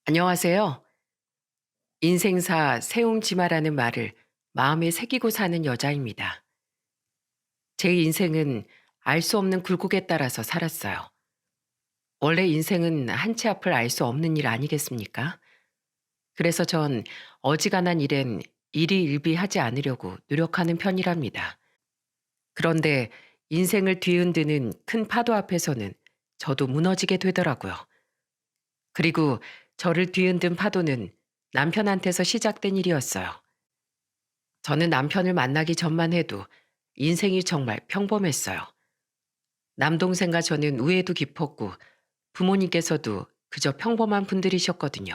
안녕하세요. 인생사 세옹지마라는 말을 마음에 새기고 사는 여자입니다. 제 인생은 알 수 없는 굴곡에 따라서 살았어요. 원래 인생은 한 치 앞을 알 수 없는 일 아니겠습니까? 그래서 전 어지간한 일엔 일희일비하지 않으려고 노력하는 편이랍니다. 그런데 인생을 뒤흔드는 큰 파도 앞에서는 저도 무너지게 되더라고요. 그리고 저를 뒤흔든 파도는 남편한테서 시작된 일이었어요. 저는 남편을 만나기 전만 해도 인생이 정말 평범했어요. 남동생과 저는 우애도 깊었고 부모님께서도 그저 평범한 분들이셨거든요.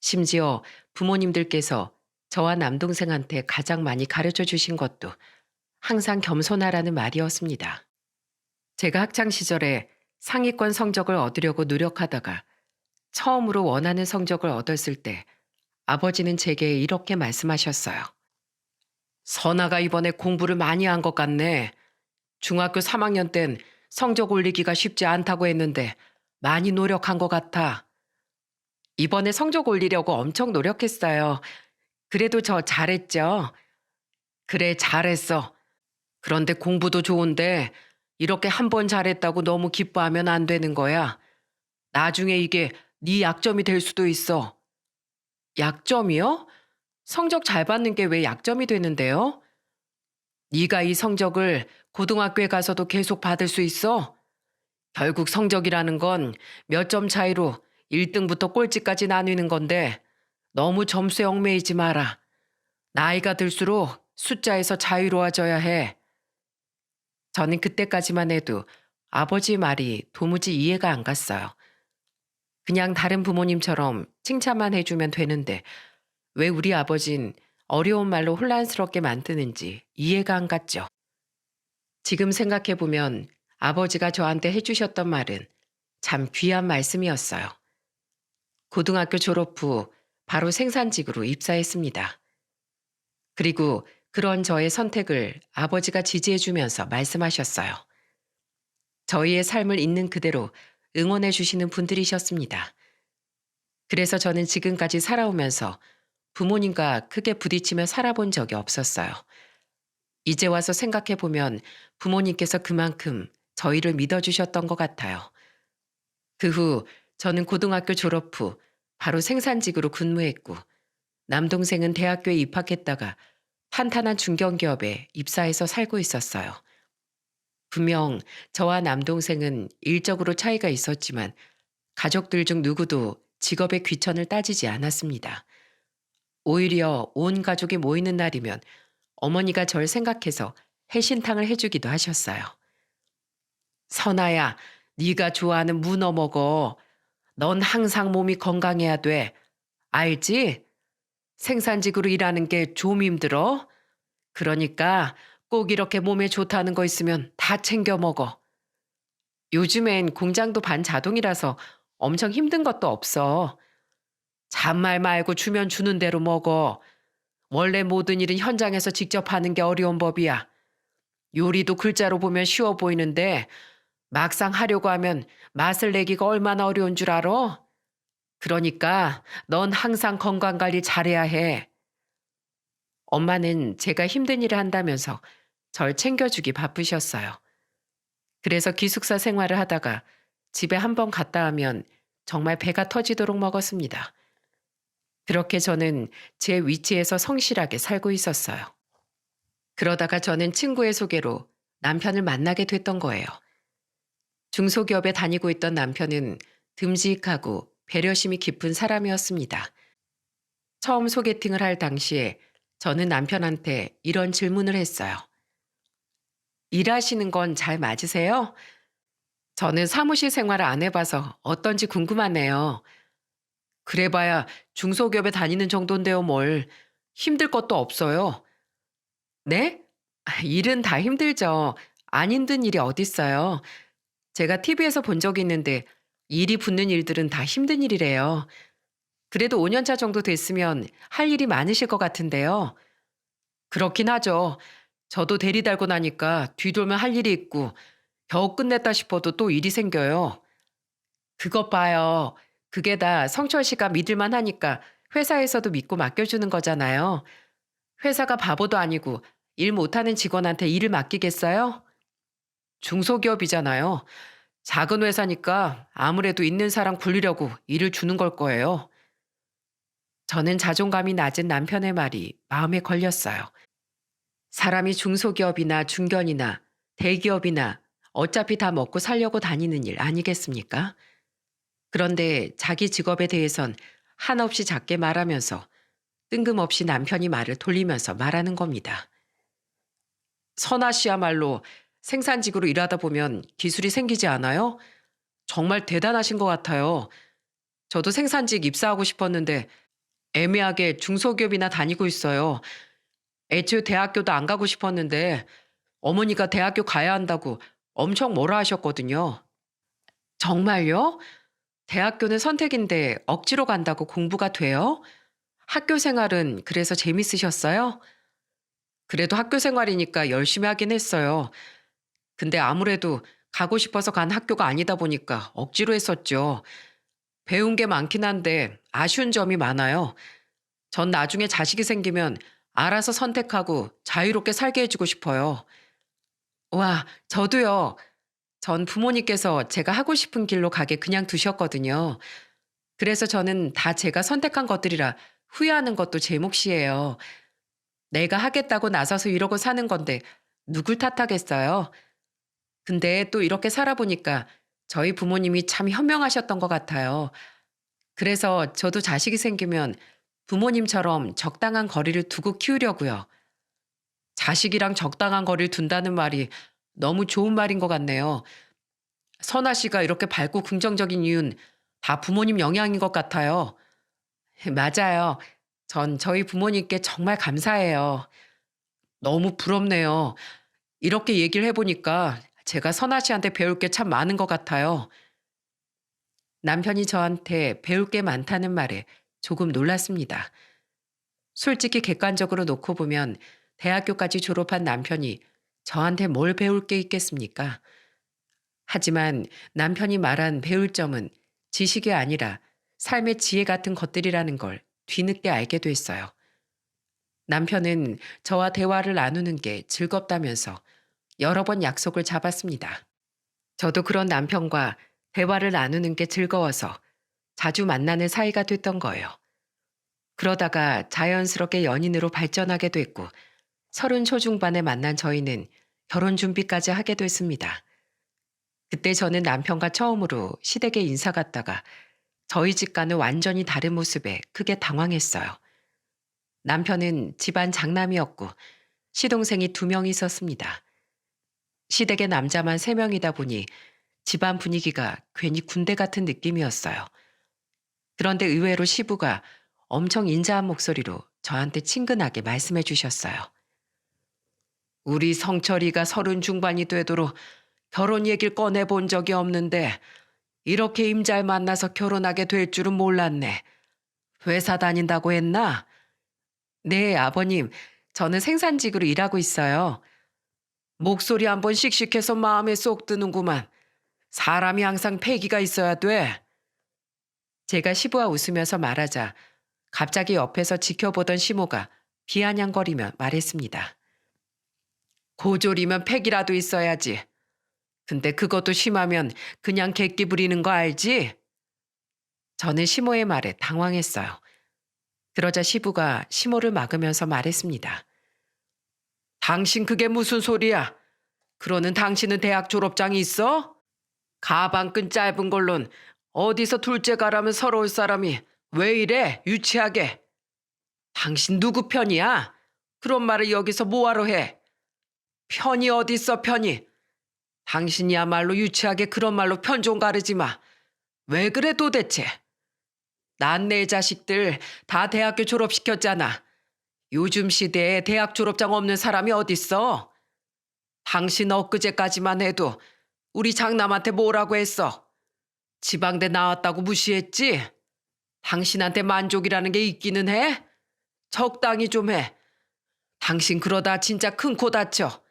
심지어 부모님들께서 저와 남동생한테 가장 많이 가르쳐 주신 것도 항상 겸손하라는 말이었습니다. 제가 학창 시절에 상위권 성적을 얻으려고 노력하다가 처음으로 원하는 성적을 얻었을 때 아버지는 제게 이렇게 말씀하셨어요. 선아가 이번에 공부를 많이 한 것 같네. 중학교 3학년 땐 성적 올리기가 쉽지 않다고 했는데 많이 노력한 것 같아. 이번에 성적 올리려고 엄청 노력했어요. 그래도 저 잘했죠? 그래, 잘했어. 그런데 공부도 좋은데 이렇게 한 번 잘했다고 너무 기뻐하면 안 되는 거야. 나중에 이게 네 약점이 될 수도 있어. 약점이요? 성적 잘 받는 게 왜 약점이 되는데요? 네가 이 성적을 고등학교에 가서도 계속 받을 수 있어? 결국 성적이라는 건 몇 점 차이로 1등부터 꼴찌까지 나뉘는 건데 너무 점수에 얽매이지 마라. 나이가 들수록 숫자에서 자유로워져야 해. 저는 그때까지만 해도 아버지 말이 도무지 이해가 안 갔어요. 그냥 다른 부모님처럼 칭찬만 해주면 되는데 왜 우리 아버진 어려운 말로 혼란스럽게 만드는지 이해가 안 갔죠. 지금 생각해보면 아버지가 저한테 해주셨던 말은 참 귀한 말씀이었어요. 고등학교 졸업 후 바로 생산직으로 입사했습니다. 그리고 그런 저의 선택을 아버지가 지지해주면서 말씀하셨어요. 저희의 삶을 있는 그대로 응원해 주시는 분들이셨습니다. 그래서 저는 지금까지 살아오면서 부모님과 크게 부딪히며 살아본 적이 없었어요. 이제 와서 생각해 보면 부모님께서 그만큼 저희를 믿어주셨던 것 같아요. 그 후 저는 고등학교 졸업 후 바로 생산직으로 근무했고 남동생은 대학교에 입학했다가 탄탄한 중견기업에 입사해서 살고 있었어요. 분명 저와 남동생은 일적으로 차이가 있었지만 가족들 중 누구도 직업의 귀천을 따지지 않았습니다. 오히려 온 가족이 모이는 날이면 어머니가 절 생각해서 해신탕을 해주기도 하셨어요. 선아야, 네가 좋아하는 문어 먹어. 넌 항상 몸이 건강해야 돼. 알지? 생산직으로 일하는 게 좀 힘들어. 그러니까 꼭 이렇게 몸에 좋다는 거 있으면 다 챙겨 먹어. 요즘엔 공장도 반자동이라서 엄청 힘든 것도 없어. 잔말 말고 주면 주는 대로 먹어. 원래 모든 일은 현장에서 직접 하는 게 어려운 법이야. 요리도 글자로 보면 쉬워 보이는데 막상 하려고 하면 맛을 내기가 얼마나 어려운 줄 알아? 그러니까 넌 항상 건강 관리 잘해야 해. 엄마는 제가 힘든 일을 한다면서 절 챙겨주기 바쁘셨어요. 그래서 기숙사 생활을 하다가 집에 한 번 갔다 하면 정말 배가 터지도록 먹었습니다. 그렇게 저는 제 위치에서 성실하게 살고 있었어요. 그러다가 저는 친구의 소개로 남편을 만나게 됐던 거예요. 중소기업에 다니고 있던 남편은 듬직하고 배려심이 깊은 사람이었습니다. 처음 소개팅을 할 당시에 저는 남편한테 이런 질문을 했어요. 일하시는 건 잘 맞으세요? 저는 사무실 생활을 안 해봐서 어떤지 궁금하네요. 그래봐야 중소기업에 다니는 정도인데요, 뭘. 힘들 것도 없어요. 네? 일은 다 힘들죠. 안 힘든 일이 어딨어요. 제가 TV에서 본 적이 있는데 일이 붙는 일들은 다 힘든 일이래요. 그래도 5년 차 정도 됐으면 할 일이 많으실 것 같은데요. 그렇긴 하죠. 저도 대리 달고 나니까 뒤돌면 할 일이 있고 겨우 끝냈다 싶어도 또 일이 생겨요. 그것 봐요. 그게 다 성철 씨가 믿을만 하니까 회사에서도 믿고 맡겨주는 거잖아요. 회사가 바보도 아니고 일 못하는 직원한테 일을 맡기겠어요? 중소기업이잖아요. 작은 회사니까 아무래도 있는 사람 굴리려고 일을 주는 걸 거예요. 저는 자존감이 낮은 남편의 말이 마음에 걸렸어요. 사람이 중소기업이나 중견이나 대기업이나 어차피 다 먹고 살려고 다니는 일 아니겠습니까? 그런데 자기 직업에 대해선 한없이 작게 말하면서 뜬금없이 남편이 말을 돌리면서 말하는 겁니다. 선아 씨야말로 생산직으로 일하다 보면 기술이 생기지 않아요? 정말 대단하신 것 같아요. 저도 생산직 입사하고 싶었는데 애매하게 중소기업이나 다니고 있어요. 애초에 대학교도 안 가고 싶었는데 어머니가 대학교 가야 한다고 엄청 뭐라 하셨거든요. 정말요? 대학교는 선택인데 억지로 간다고 공부가 돼요? 학교 생활은 그래서 재밌으셨어요? 그래도 학교 생활이니까 열심히 하긴 했어요. 근데 아무래도 가고 싶어서 간 학교가 아니다 보니까 억지로 했었죠. 배운 게 많긴 한데 아쉬운 점이 많아요. 전 나중에 자식이 생기면 알아서 선택하고 자유롭게 살게 해주고 싶어요. 와, 저도요. 전 부모님께서 제가 하고 싶은 길로 가게 그냥 두셨거든요. 그래서 저는 다 제가 선택한 것들이라 후회하는 것도 제 몫이에요. 내가 하겠다고 나서서 이러고 사는 건데 누굴 탓하겠어요? 근데 또 이렇게 살아보니까 저희 부모님이 참 현명하셨던 것 같아요. 그래서 저도 자식이 생기면 부모님처럼 적당한 거리를 두고 키우려고요. 자식이랑 적당한 거리를 둔다는 말이 너무 좋은 말인 것 같네요. 선아 씨가 이렇게 밝고 긍정적인 이유는 다 부모님 영향인 것 같아요. 맞아요. 전 저희 부모님께 정말 감사해요. 너무 부럽네요. 이렇게 얘기를 해보니까 제가 선아 씨한테 배울 게 참 많은 것 같아요. 남편이 저한테 배울 게 많다는 말에 조금 놀랐습니다. 솔직히 객관적으로 놓고 보면 대학교까지 졸업한 남편이 저한테 뭘 배울 게 있겠습니까? 하지만 남편이 말한 배울 점은 지식이 아니라 삶의 지혜 같은 것들이라는 걸 뒤늦게 알게 됐어요. 남편은 저와 대화를 나누는 게 즐겁다면서 여러 번 약속을 잡았습니다. 저도 그런 남편과 대화를 나누는 게 즐거워서 자주 만나는 사이가 됐던 거예요. 그러다가 자연스럽게 연인으로 발전하게 됐고 30 초중반에 만난 저희는 결혼 준비까지 하게 됐습니다. 그때 저는 남편과 처음으로 시댁에 인사 갔다가 저희 집과는 완전히 다른 모습에 크게 당황했어요. 남편은 집안 장남이었고 시동생이 2명 있었습니다. 시댁에 남자만 3명이다 보니 집안 분위기가 괜히 군대 같은 느낌이었어요. 그런데 의외로 시부가 엄청 인자한 목소리로 저한테 친근하게 말씀해 주셨어요. 우리 성철이가 30 중반이 되도록 결혼 얘기를 꺼내본 적이 없는데 이렇게 임잘 만나서 결혼하게 될 줄은 몰랐네. 회사 다닌다고 했나? 네, 아버님. 저는 생산직으로 일하고 있어요. 목소리 한번 씩씩해서 마음에 쏙 드는구만. 사람이 항상 패기가 있어야 돼. 제가 시부와 웃으면서 말하자 갑자기 옆에서 지켜보던 시모가 비아냥거리며 말했습니다. 고졸이면 패기라도 있어야지. 근데 그것도 심하면 그냥 객기 부리는 거 알지? 저는 시모의 말에 당황했어요. 그러자 시부가 시모를 막으면서 말했습니다. 당신 그게 무슨 소리야? 그러는 당신은 대학 졸업장이 있어? 가방끈 짧은 걸론 어디서 둘째 가라면 서러울 사람이 왜 이래 유치하게. 당신 누구 편이야? 그런 말을 여기서 뭐하러 해? 편이 어딨어 편이. 당신이야말로 유치하게 그런 말로 편 좀 가르지 마. 왜 그래 도대체? 난 내 자식들 다 대학교 졸업시켰잖아. 요즘 시대에 대학 졸업장 없는 사람이 어딨어? 당신 엊그제까지만 해도 우리 장남한테 뭐라고 했어? 지방대 나왔다고 무시했지? 당신한테 만족이라는 게 있기는 해? 적당히 좀 해. 당신 그러다 진짜 큰 코 다쳐.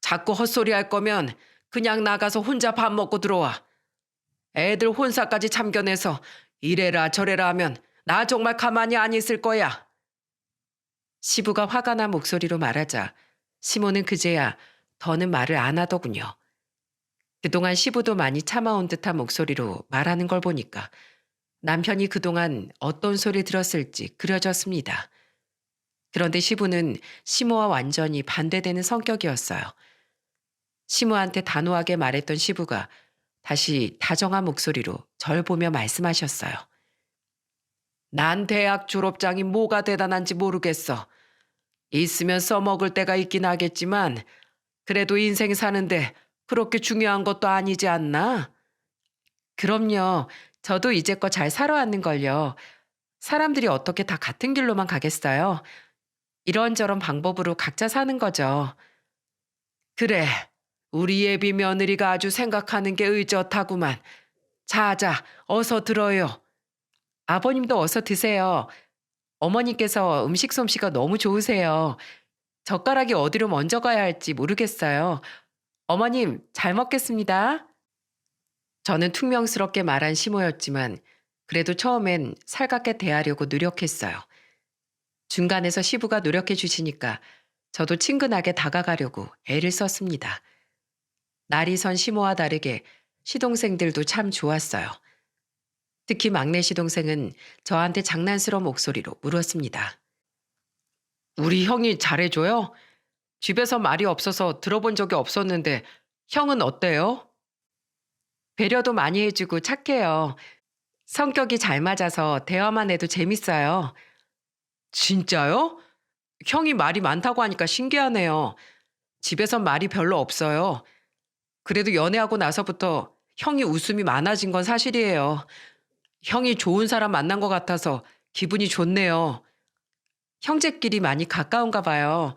자꾸 헛소리 할 거면 그냥 나가서 혼자 밥 먹고 들어와. 애들 혼사까지 참견해서 이래라 저래라 하면 나 정말 가만히 안 있을 거야. 시부가 화가 난 목소리로 말하자 시모는 그제야 더는 말을 안 하더군요. 그동안 시부도 많이 참아온 듯한 목소리로 말하는 걸 보니까 남편이 그동안 어떤 소리 들었을지 그려졌습니다. 그런데 시부는 시모와 완전히 반대되는 성격이었어요. 시모한테 단호하게 말했던 시부가 다시 다정한 목소리로 절 보며 말씀하셨어요. 난 대학 졸업장이 뭐가 대단한지 모르겠어. 있으면 써먹을 때가 있긴 하겠지만 그래도 인생 사는데 그렇게 중요한 것도 아니지 않나? 그럼요. 저도 이제껏 잘 살아왔는걸요. 사람들이 어떻게 다 같은 길로만 가겠어요? 이런저런 방법으로 각자 사는 거죠. 그래. 우리 예비 며느리가 아주 생각하는 게 의젓하구만. 자자, 어서 들어요. 아버님도 어서 드세요. 어머니께서 음식 솜씨가 너무 좋으세요. 젓가락이 어디로 먼저 가야 할지 모르겠어요. 어머님, 잘 먹겠습니다. 저는 퉁명스럽게 말한 시모였지만 그래도 처음엔 살갑게 대하려고 노력했어요. 중간에서 시부가 노력해 주시니까 저도 친근하게 다가가려고 애를 썼습니다. 날이 선 시모와 다르게 시동생들도 참 좋았어요. 특히 막내 시동생은 저한테 장난스러운 목소리로 물었습니다. 우리 형이 잘해줘요? 집에서 말이 없어서 들어본 적이 없었는데 형은 어때요? 배려도 많이 해주고 착해요. 성격이 잘 맞아서 대화만 해도 재밌어요. 진짜요? 형이 말이 많다고 하니까 신기하네요. 집에선 말이 별로 없어요. 그래도 연애하고 나서부터 형이 웃음이 많아진 건 사실이에요. 형이 좋은 사람 만난 것 같아서 기분이 좋네요. 형제끼리 많이 가까운가 봐요.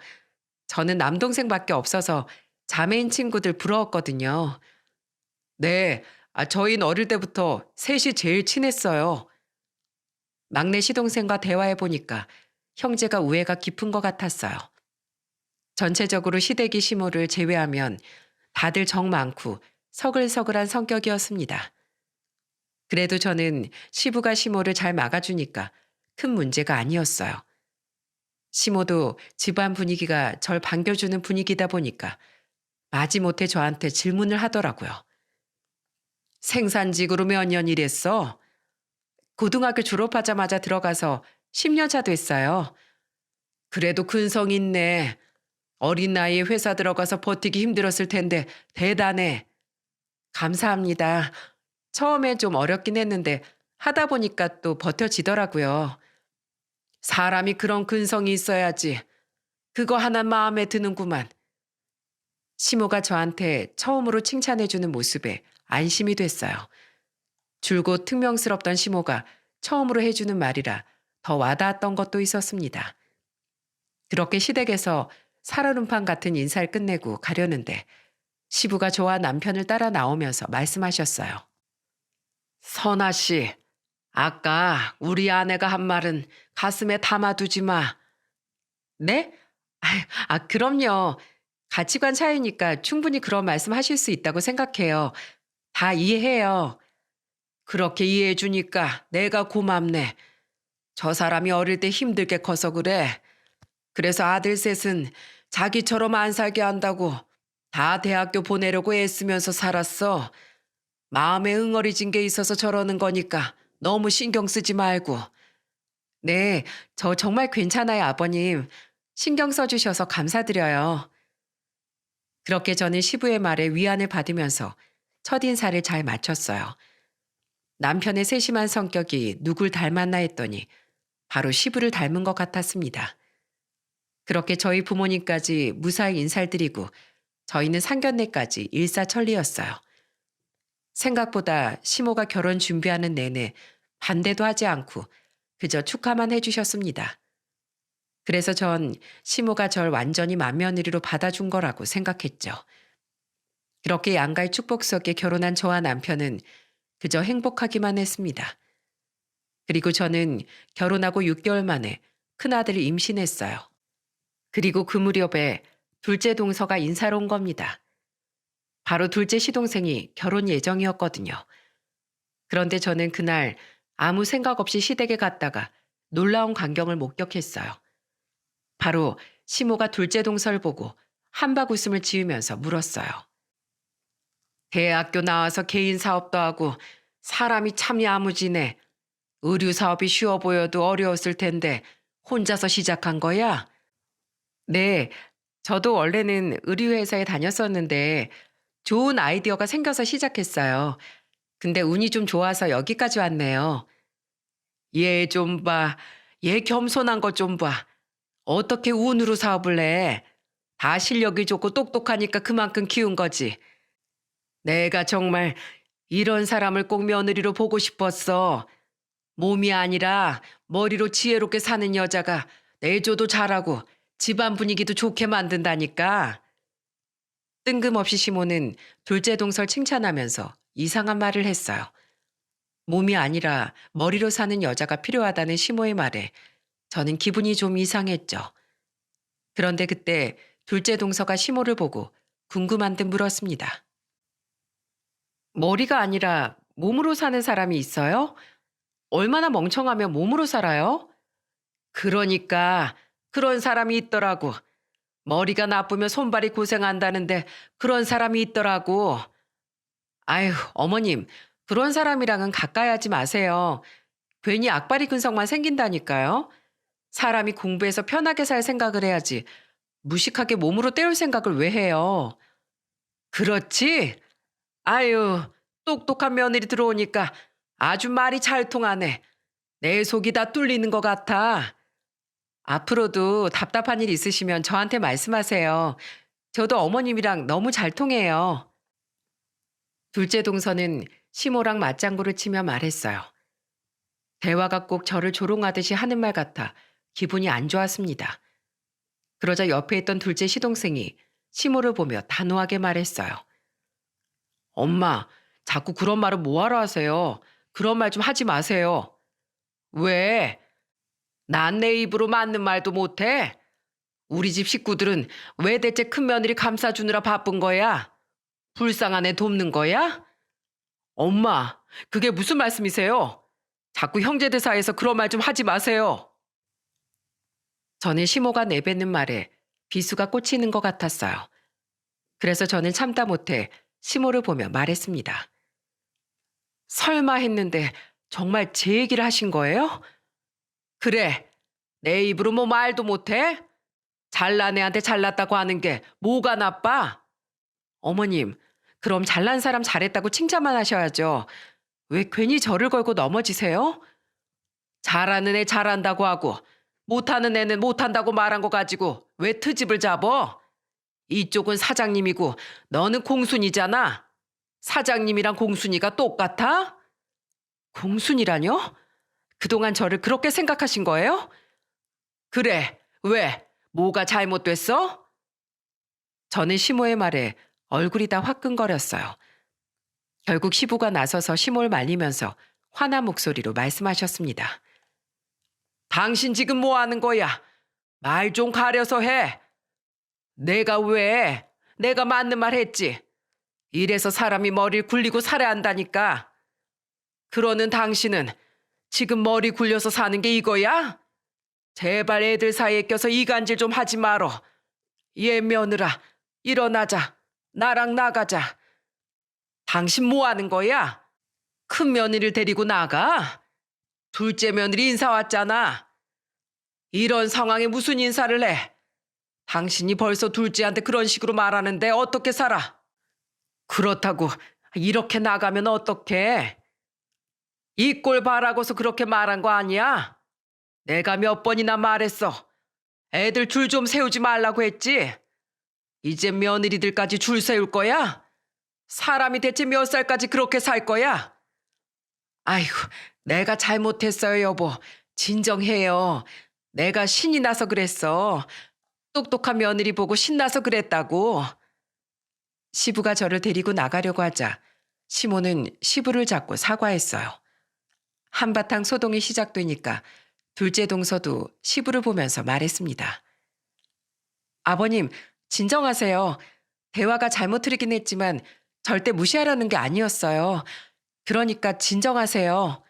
저는 남동생밖에 없어서 자매인 친구들 부러웠거든요. 네, 저희는 어릴 때부터 셋이 제일 친했어요. 막내 시동생과 대화해보니까 형제가 우애가 깊은 것 같았어요. 전체적으로 시댁이 시모를 제외하면 다들 정 많고 서글서글한 성격이었습니다. 그래도 저는 시부가 시모를 잘 막아주니까 큰 문제가 아니었어요. 시모도 집안 분위기가 절 반겨주는 분위기다 보니까 마지못해 저한테 질문을 하더라고요. 생산직으로 몇 년 일했어? 고등학교 졸업하자마자 들어가서 10년 차 됐어요. 그래도 근성 있네. 어린 나이에 회사 들어가서 버티기 힘들었을 텐데 대단해. 감사합니다. 처음에 좀 어렵긴 했는데 하다 보니까 또 버텨지더라고요. 사람이 그런 근성이 있어야지. 그거 하나 마음에 드는구만. 시모가 저한테 처음으로 칭찬해주는 모습에 안심이 됐어요. 줄곧 퉁명스럽던 시모가 처음으로 해주는 말이라 더 와닿았던 것도 있었습니다. 그렇게 시댁에서 살얼음판 같은 인사를 끝내고 가려는데 시부가 저와 남편을 따라 나오면서 말씀하셨어요. 선아 씨, 아까 우리 아내가 한 말은 가슴에 담아두지 마. 네? 그럼요. 가치관 차이니까 충분히 그런 말씀 하실 수 있다고 생각해요. 다 이해해요. 그렇게 이해해 주니까 내가 고맙네. 저 사람이 어릴 때 힘들게 커서 그래. 그래서 아들 셋은 자기처럼 안 살게 한다고 다 대학교 보내려고 애쓰면서 살았어. 마음에 응어리진 게 있어서 저러는 거니까 너무 신경 쓰지 말고. 네, 저 정말 괜찮아요, 아버님. 신경 써주셔서 감사드려요. 그렇게 저는 시부의 말에 위안을 받으면서 첫인사를 잘 마쳤어요. 남편의 세심한 성격이 누굴 닮았나 했더니 바로 시부를 닮은 것 같았습니다. 그렇게 저희 부모님까지 무사히 인사를 드리고 저희는 상견례까지 일사천리였어요. 생각보다 시모가 결혼 준비하는 내내 반대도 하지 않고 그저 축하만 해주셨습니다. 그래서 전 시모가 절 완전히 맏며느리로 받아준 거라고 생각했죠. 그렇게 양가의 축복 속에 결혼한 저와 남편은 그저 행복하기만 했습니다. 그리고 저는 결혼하고 6개월 만에 큰아들을 임신했어요. 그리고 그 무렵에 둘째 동서가 인사로 온 겁니다. 바로 둘째 시동생이 결혼 예정이었거든요. 그런데 저는 그날 아무 생각 없이 시댁에 갔다가 놀라운 광경을 목격했어요. 바로 시모가 둘째 동서를 보고 한박 웃음을 지으면서 물었어요. 대학교 나와서 개인 사업도 하고 사람이 참 야무지네. 의류 사업이 쉬워 보여도 어려웠을 텐데 혼자서 시작한 거야? 네, 저도 원래는 의류회사에 다녔었는데 좋은 아이디어가 생겨서 시작했어요. 근데 운이 좀 좋아서 여기까지 왔네요. 얘 좀 봐. 얘 겸손한 것 좀 봐. 어떻게 운으로 사업을 해? 다 실력이 좋고 똑똑하니까 그만큼 키운 거지. 내가 정말 이런 사람을 꼭 며느리로 보고 싶었어. 몸이 아니라 머리로 지혜롭게 사는 여자가 내조도 잘하고 집안 분위기도 좋게 만든다니까. 뜬금없이 시모는 둘째 동서를 칭찬하면서 이상한 말을 했어요. 몸이 아니라 머리로 사는 여자가 필요하다는 시모의 말에 저는 기분이 좀 이상했죠. 그런데 그때 둘째 동서가 시모를 보고 궁금한 듯 물었습니다. 머리가 아니라 몸으로 사는 사람이 있어요? 얼마나 멍청하면 몸으로 살아요? 그러니까 그런 사람이 있더라고. 머리가 나쁘면 손발이 고생한다는데 그런 사람이 있더라고. 아휴, 어머님, 그런 사람이랑은 가까이 하지 마세요. 괜히 악바리 근성만 생긴다니까요. 사람이 공부해서 편하게 살 생각을 해야지. 무식하게 몸으로 때울 생각을 왜 해요? 그렇지? 아유, 똑똑한 며느리 들어오니까 아주 말이 잘 통하네. 내 속이 다 뚫리는 것 같아. 앞으로도 답답한 일 있으시면 저한테 말씀하세요. 저도 어머님이랑 너무 잘 통해요. 둘째 동서는 시모랑 맞장구를 치며 말했어요. 대화가 꼭 저를 조롱하듯이 하는 말 같아 기분이 안 좋았습니다. 그러자 옆에 있던 둘째 시동생이 시모를 보며 단호하게 말했어요. 엄마, 자꾸 그런 말을 뭐하러 하세요? 그런 말 좀 하지 마세요. 왜? 난 내 입으로 맞는 말도 못해? 우리 집 식구들은 왜 대체 큰 며느리 감싸주느라 바쁜 거야? 불쌍한 애 돕는 거야? 엄마, 그게 무슨 말씀이세요? 자꾸 형제들 사이에서 그런 말 좀 하지 마세요. 저는 시모가 내뱉는 말에 비수가 꽂히는 것 같았어요. 그래서 저는 참다 못해 시모를 보며 말했습니다. 설마 했는데 정말 제 얘기를 하신 거예요? 그래, 내 입으로 뭐 말도 못해? 잘난 애한테 잘났다고 하는 게 뭐가 나빠? 어머님, 그럼 잘난 사람 잘했다고 칭찬만 하셔야죠. 왜 괜히 저를 걸고 넘어지세요? 잘하는 애 잘한다고 하고 못하는 애는 못한다고 말한 거 가지고 왜 트집을 잡어? 이쪽은 사장님이고 너는 공순이잖아. 사장님이랑 공순이가 똑같아? 공순이라뇨? 그동안 저를 그렇게 생각하신 거예요? 그래, 왜? 뭐가 잘못됐어? 저는 시모의 말에 얼굴이 다 화끈거렸어요. 결국 시부가 나서서 시모를 말리면서 화난 목소리로 말씀하셨습니다. 당신 지금 뭐 하는 거야? 말 좀 가려서 해. 내가 왜? 내가 맞는 말 했지. 이래서 사람이 머리를 굴리고 살아야 한다니까. 그러는 당신은 지금 머리 굴려서 사는 게 이거야? 제발 애들 사이에 껴서 이간질 좀 하지 말어. 얘 며느라, 일어나자. 나랑 나가자. 당신 뭐 하는 거야? 큰 며느리를 데리고 나가? 둘째 며느리 인사 왔잖아. 이런 상황에 무슨 인사를 해? 당신이 벌써 둘째한테 그런 식으로 말하는데 어떻게 살아? 그렇다고 이렇게 나가면 어떡해? 이 꼴 바라고서 그렇게 말한 거 아니야? 내가 몇 번이나 말했어. 애들 줄 좀 세우지 말라고 했지? 이제 며느리들까지 줄 세울 거야? 사람이 대체 몇 살까지 그렇게 살 거야? 아이고, 내가 잘못했어요, 여보. 진정해요. 내가 신이 나서 그랬어. 똑똑한 며느리 보고 신나서 그랬다고. 시부가 저를 데리고 나가려고 하자 시모는 시부를 잡고 사과했어요. 한바탕 소동이 시작되니까 둘째 동서도 시부를 보면서 말했습니다. 아버님, 진정하세요. 대화가 잘못 흐르긴 했지만 절대 무시하려는 게 아니었어요. 그러니까 진정하세요.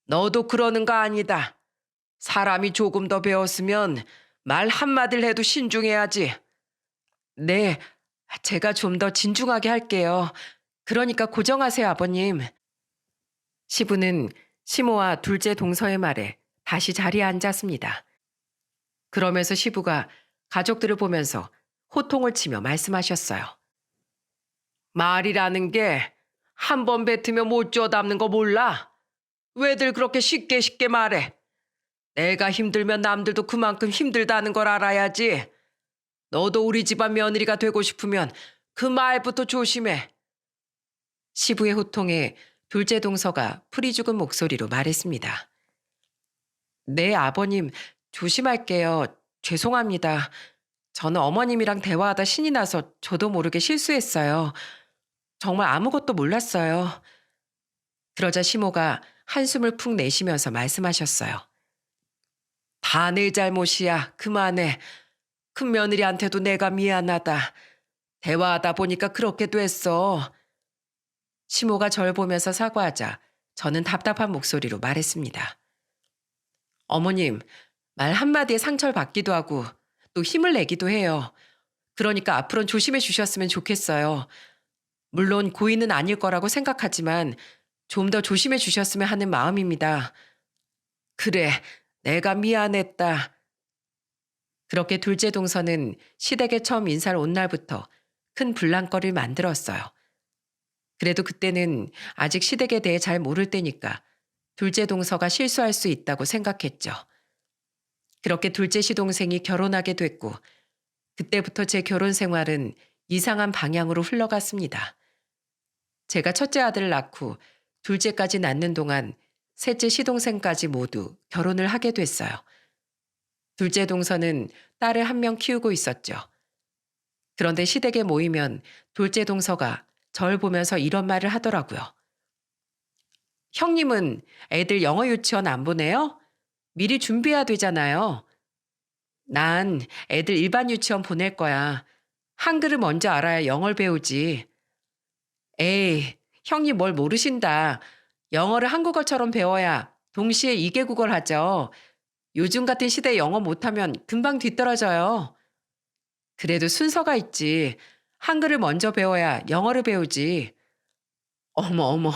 너도 그러는 거 아니다. 사람이 조금 더 배웠으면 말 한마디를 해도 신중해야지. 네, 제가 좀 더 진중하게 할게요. 그러니까 고정하세요, 아버님. 시부는 시모와 둘째 동서의 말에 다시 자리에 앉았습니다. 그러면서 시부가 가족들을 보면서 호통을 치며 말씀하셨어요. 말이라는 게 한 번 뱉으면 못 주워 담는 거 몰라? 왜들 그렇게 쉽게 쉽게 말해? 내가 힘들면 남들도 그만큼 힘들다는 걸 알아야지. 너도 우리 집안 며느리가 되고 싶으면 그 말부터 조심해. 시부의 호통에 둘째 동서가 풀이 죽은 목소리로 말했습니다. 네, 아버님, 조심할게요. 죄송합니다. 저는 어머님이랑 대화하다 신이 나서 저도 모르게 실수했어요. 정말 아무것도 몰랐어요. 그러자 시모가 한숨을 푹 내쉬면서 말씀하셨어요. 다 내 잘못이야. 그만해. 큰 며느리한테도 내가 미안하다. 대화하다 보니까 그렇게 됐어. 시모가 절 보면서 사과하자 저는 답답한 목소리로 말했습니다. 어머님, 말 한마디에 상처를 받기도 하고 또 힘을 내기도 해요. 그러니까 앞으로는 조심해 주셨으면 좋겠어요. 물론 고의는 아닐 거라고 생각하지만 좀 더 조심해 주셨으면 하는 마음입니다. 그래, 내가 미안했다. 그렇게 둘째 동서는 시댁에 처음 인사를 온 날부터 큰 불난거리를 만들었어요. 그래도 그때는 아직 시댁에 대해 잘 모를 때니까 둘째 동서가 실수할 수 있다고 생각했죠. 그렇게 둘째 시동생이 결혼하게 됐고 그때부터 제 결혼 생활은 이상한 방향으로 흘러갔습니다. 제가 첫째 아들을 낳고 둘째까지 낳는 동안 셋째 시동생까지 모두 결혼을 하게 됐어요. 둘째 동서는 딸을 한 명 키우고 있었죠. 그런데 시댁에 모이면 둘째 동서가 절 보면서 이런 말을 하더라고요. 형님은 애들 영어 유치원 안 보내요? 미리 준비해야 되잖아요. 난 애들 일반 유치원 보낼 거야. 한글을 먼저 알아야 영어를 배우지. 에이, 형님 뭘 모르신다. 영어를 한국어처럼 배워야 동시에 2개국어를 하죠. 요즘 같은 시대에 영어 못하면 금방 뒤떨어져요. 그래도 순서가 있지. 한글을 먼저 배워야 영어를 배우지. 어머, 어머,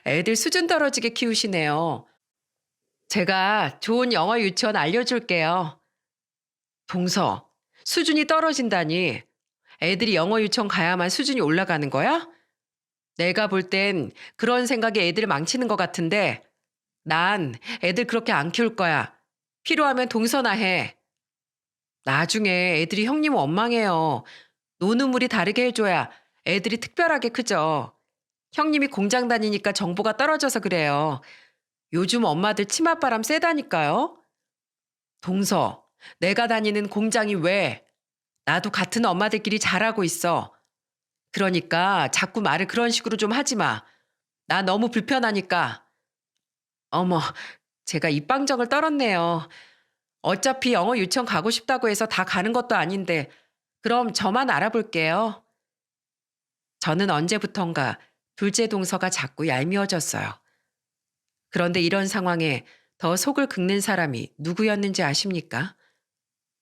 애들 수준 떨어지게 키우시네요. 제가 좋은 영어 유치원 알려줄게요. 동서, 수준이 떨어진다니. 애들이 영어 유치원 가야만 수준이 올라가는 거야? 내가 볼 땐 그런 생각에 애들 망치는 것 같은데 난 애들 그렇게 안 키울 거야. 필요하면 동서나 해. 나중에 애들이 형님 원망해요. 노는 물이 다르게 해줘야 애들이 특별하게 크죠. 형님이 공장 다니니까 정보가 떨어져서 그래요. 요즘 엄마들 치맛바람 세다니까요. 동서, 내가 다니는 공장이 왜? 나도 같은 엄마들끼리 잘하고 있어. 그러니까 자꾸 말을 그런 식으로 좀 하지 마. 나 너무 불편하니까. 어머, 제가 입방정을 떨었네요. 어차피 영어 유치원 가고 싶다고 해서 다 가는 것도 아닌데 그럼 저만 알아볼게요. 저는 언제부턴가 둘째 동서가 자꾸 얄미워졌어요. 그런데 이런 상황에 더 속을 긁는 사람이 누구였는지 아십니까?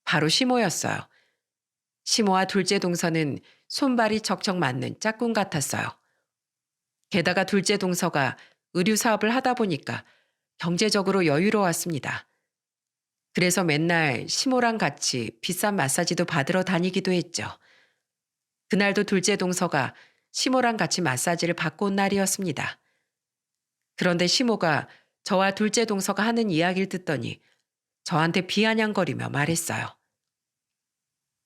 바로 시모였어요. 시모와 둘째 동서는 손발이 척척 맞는 짝꿍 같았어요. 게다가 둘째 동서가 의류 사업을 하다 보니까 경제적으로 여유로웠습니다. 그래서 맨날 시모랑 같이 비싼 마사지도 받으러 다니기도 했죠. 그날도 둘째 동서가 시모랑 같이 마사지를 받고 온 날이었습니다. 그런데 시모가 저와 둘째 동서가 하는 이야기를 듣더니 저한테 비아냥거리며 말했어요.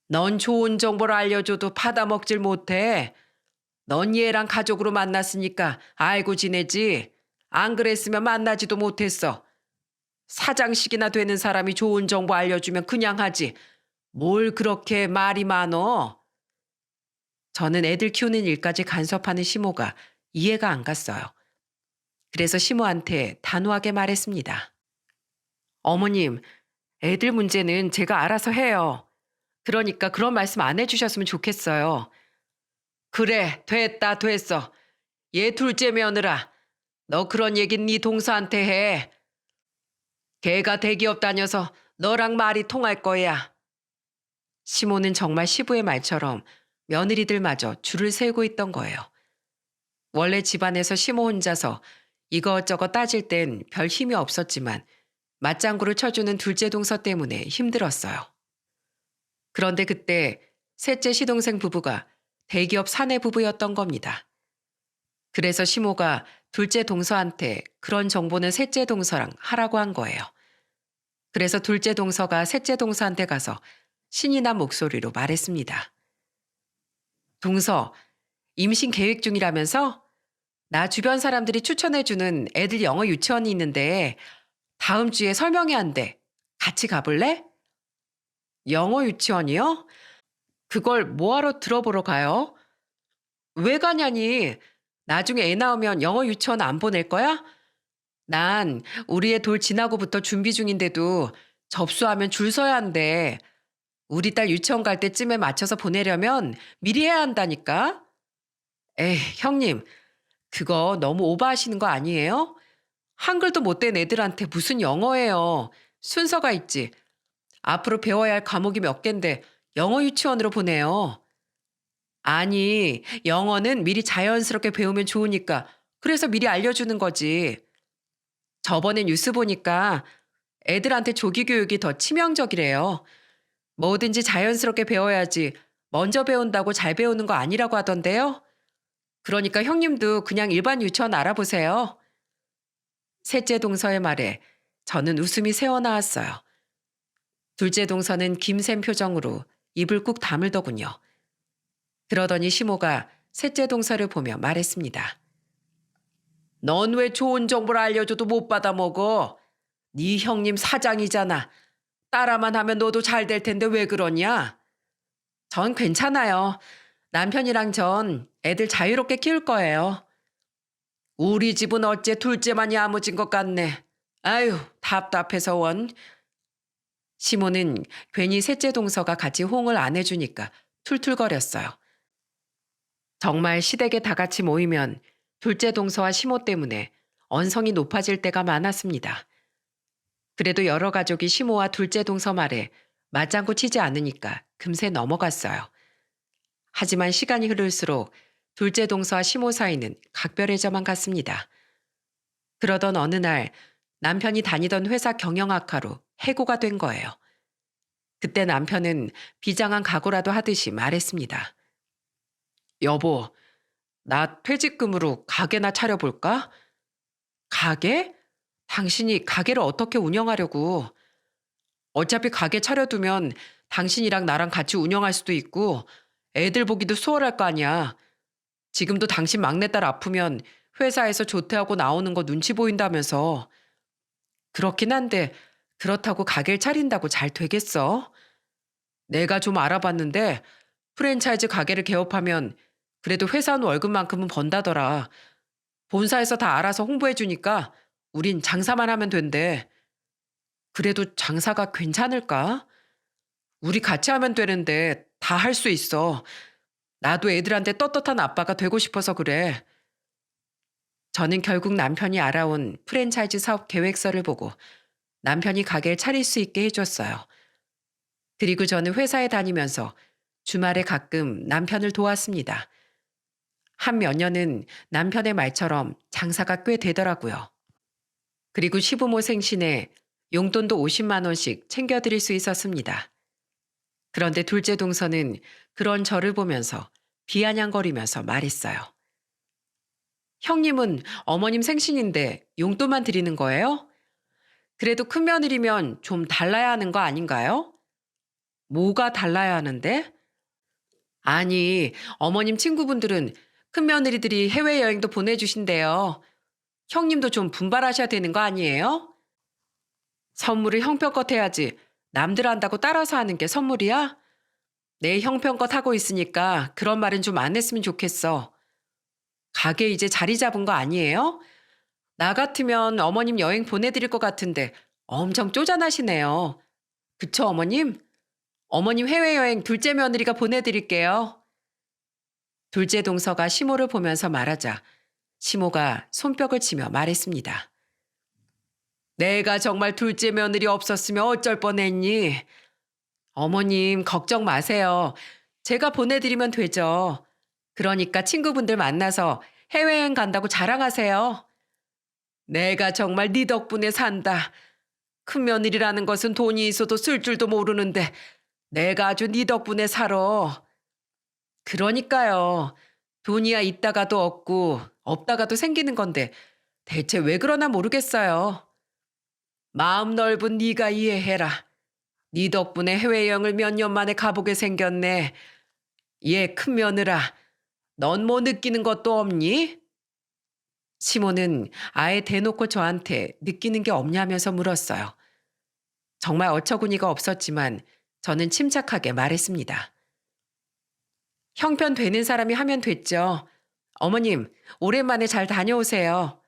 넌 좋은 정보를 알려줘도 받아먹질 못해. 넌 얘랑 가족으로 만났으니까 알고 지내지. 안 그랬으면 만나지도 못했어. 사장식이나 되는 사람이 좋은 정보 알려주면 그냥 하지. 뭘 그렇게 말이 많어? 저는 애들 키우는 일까지 간섭하는 시모가 이해가 안 갔어요. 그래서 시모한테 단호하게 말했습니다. 어머님, 애들 문제는 제가 알아서 해요. 그러니까 그런 말씀 안 해주셨으면 좋겠어요. 그래, 됐어. 얘 둘째 며느라. 너 그런 얘긴 네 동서한테 해. 걔가 대기업 다녀서 너랑 말이 통할 거야. 시모는 정말 시부의 말처럼 며느리들마저 줄을 세우고 있던 거예요. 원래 집안에서 시모 혼자서 이것저것 따질 땐 별 힘이 없었지만 맞장구를 쳐주는 둘째 동서 때문에 힘들었어요. 그런데 그때 셋째 시동생 부부가 대기업 사내 부부였던 겁니다. 그래서 시모가 둘째 동서한테 그런 정보는 셋째 동서랑 하라고 한 거예요. 그래서 둘째 동서가 셋째 동서한테 가서 신이 난 목소리로 말했습니다. 동서, 임신 계획 중이라면서? 나 주변 사람들이 추천해주는 애들 영어 유치원이 있는데 다음 주에 설명회 한대. 같이 가볼래? 영어 유치원이요? 그걸 뭐하러 들어보러 가요? 왜 가냐니? 나중에 애 나오면 영어 유치원 안 보낼 거야? 난 우리 애 돌 지나고부터 준비 중인데도 접수하면 줄 서야 한대. 우리 딸 유치원 갈 때쯤에 맞춰서 보내려면 미리 해야 한다니까? 에이, 형님, 그거 너무 오버하시는 거 아니에요? 한글도 못 된 애들한테 무슨 영어예요. 순서가 있지. 앞으로 배워야 할 과목이 몇 갠데 영어 유치원으로 보내요. 아니, 영어는 미리 자연스럽게 배우면 좋으니까 그래서 미리 알려주는 거지. 저번에 뉴스 보니까 애들한테 조기 교육이 더 치명적이래요. 뭐든지 자연스럽게 배워야지 먼저 배운다고 잘 배우는 거 아니라고 하던데요. 그러니까 형님도 그냥 일반 유치원 알아보세요. 셋째 동서의 말에 저는 웃음이 새어나왔어요. 둘째 동서는 김샘 표정으로 입을 꾹 다물더군요. 그러더니 시모가 셋째 동서를 보며 말했습니다. 넌 왜 좋은 정보를 알려줘도 못 받아먹어? 네 형님 사장이잖아. 따라만 하면 너도 잘 될 텐데 왜 그러냐? 전 괜찮아요. 남편이랑 전 애들 자유롭게 키울 거예요. 우리 집은 어째 둘째만 야무진 것 같네. 아유, 답답해서 원. 시모는 괜히 셋째 동서가 같이 호응을 안 해주니까 툴툴거렸어요. 정말 시댁에 다 같이 모이면 둘째 동서와 시모 때문에 언성이 높아질 때가 많았습니다. 그래도 여러 가족이 시모와 둘째 동서 말에 맞장구 치지 않으니까 금세 넘어갔어요. 하지만 시간이 흐를수록 둘째 동서와 시모 사이는 각별해져만 갔습니다. 그러던 어느 날 남편이 다니던 회사 경영학과로 해고가 된 거예요. 그때 남편은 비장한 각오라도 하듯이 말했습니다. 여보, 나 퇴직금으로 가게나 차려볼까? 가게? 당신이 가게를 어떻게 운영하려고? 어차피 가게 차려두면 당신이랑 나랑 같이 운영할 수도 있고 애들 보기도 수월할 거 아니야. 지금도 당신 막내딸 아프면 회사에서 조퇴하고 나오는 거 눈치 보인다면서. 그렇긴 한데 그렇다고 가게를 차린다고 잘 되겠어? 내가 좀 알아봤는데 프랜차이즈 가게를 개업하면 그래도 회사원 월급만큼은 번다더라. 본사에서 다 알아서 홍보해 주니까 우린 장사만 하면 된대. 그래도 장사가 괜찮을까? 우리 같이 하면 되는데 다 할 수 있어. 나도 애들한테 떳떳한 아빠가 되고 싶어서 그래. 저는 결국 남편이 알아온 프랜차이즈 사업 계획서를 보고 남편이 가게를 차릴 수 있게 해줬어요. 그리고 저는 회사에 다니면서 주말에 가끔 남편을 도왔습니다. 한 몇 년은 남편의 말처럼 장사가 꽤 되더라고요. 그리고 시부모 생신에 용돈도 50만 원씩 챙겨드릴 수 있었습니다. 그런데 둘째 동서는 그런 저를 보면서 비아냥거리면서 말했어요. 형님은 어머님 생신인데 용돈만 드리는 거예요? 그래도 큰 며느리면 좀 달라야 하는 거 아닌가요? 뭐가 달라야 하는데? 아니, 어머님 친구분들은 큰 며느리들이 해외여행도 보내주신대요. 형님도 좀 분발하셔야 되는 거 아니에요? 선물을 형편껏 해야지 남들 한다고 따라서 하는 게 선물이야? 내 형편껏 하고 있으니까 그런 말은 좀 안 했으면 좋겠어. 가게 이제 자리 잡은 거 아니에요? 나 같으면 어머님 여행 보내드릴 것 같은데 엄청 쪼잔하시네요. 그쵸, 어머님? 어머님 해외여행 둘째 며느리가 보내드릴게요. 둘째 동서가 시모를 보면서 말하자 시모가 손뼉을 치며 말했습니다. 내가 정말 둘째 며느리 없었으면 어쩔 뻔했니? 어머님, 걱정 마세요. 제가 보내드리면 되죠. 그러니까 친구분들 만나서 해외여행 간다고 자랑하세요. 내가 정말 네 덕분에 산다. 큰 며느리라는 것은 돈이 있어도 쓸 줄도 모르는데 내가 아주 네 덕분에 살아. 그러니까요. 돈이야 있다가도 없고 없다가도 생기는 건데 대체 왜 그러나 모르겠어요. 마음 넓은 네가 이해해라. 네 덕분에 해외여행을 몇 년 만에 가보게 생겼네. 얘 큰 며느라, 넌 뭐 느끼는 것도 없니? 시모는 아예 대놓고 저한테 느끼는 게 없냐면서 물었어요. 정말 어처구니가 없었지만 저는 침착하게 말했습니다. 형편 되는 사람이 하면 됐죠. 어머님, 오랜만에 잘 다녀오세요.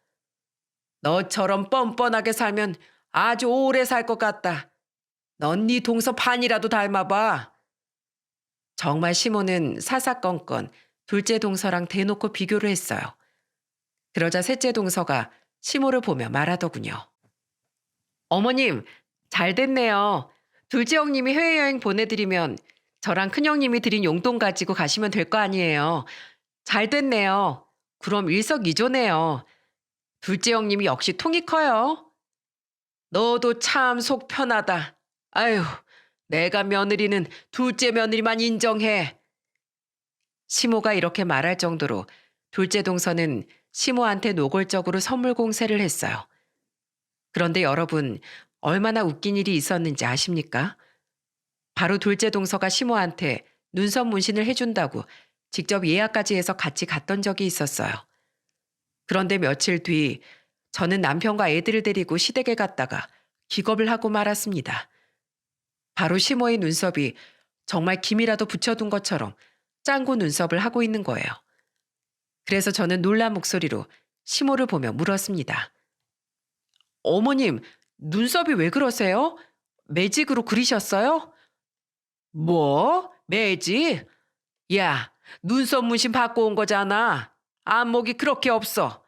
너처럼 뻔뻔하게 살면 아주 오래 살 것 같다. 넌 네 동서 반이라도 닮아봐. 정말 시모는 사사건건 둘째 동서랑 대놓고 비교를 했어요. 그러자 셋째 동서가 시모를 보며 말하더군요. 어머님, 잘 됐네요. 둘째 형님이 해외여행 보내드리면 저랑 큰형님이 드린 용돈 가지고 가시면 될 거 아니에요. 잘 됐네요. 그럼 일석이조네요. 둘째 형님이 역시 통이 커요. 너도 참 속 편하다. 아유, 내가 며느리는 둘째 며느리만 인정해. 시모가 이렇게 말할 정도로 둘째 동서는 시모한테 노골적으로 선물 공세를 했어요. 그런데 여러분, 얼마나 웃긴 일이 있었는지 아십니까? 바로 둘째 동서가 시모한테 눈썹 문신을 해준다고 직접 예약까지 해서 같이 갔던 적이 있었어요. 그런데 며칠 뒤 저는 남편과 애들을 데리고 시댁에 갔다가 기겁을 하고 말았습니다. 바로 시모의 눈썹이 정말 김이라도 붙여둔 것처럼 짱구 눈썹을 하고 있는 거예요. 그래서 저는 놀란 목소리로 시모를 보며 물었습니다. 어머님, 눈썹이 왜 그러세요? 매직으로 그리셨어요? 뭐? 매직? 야, 눈썹 문신 받고 온 거잖아. 안목이 그렇게 없어.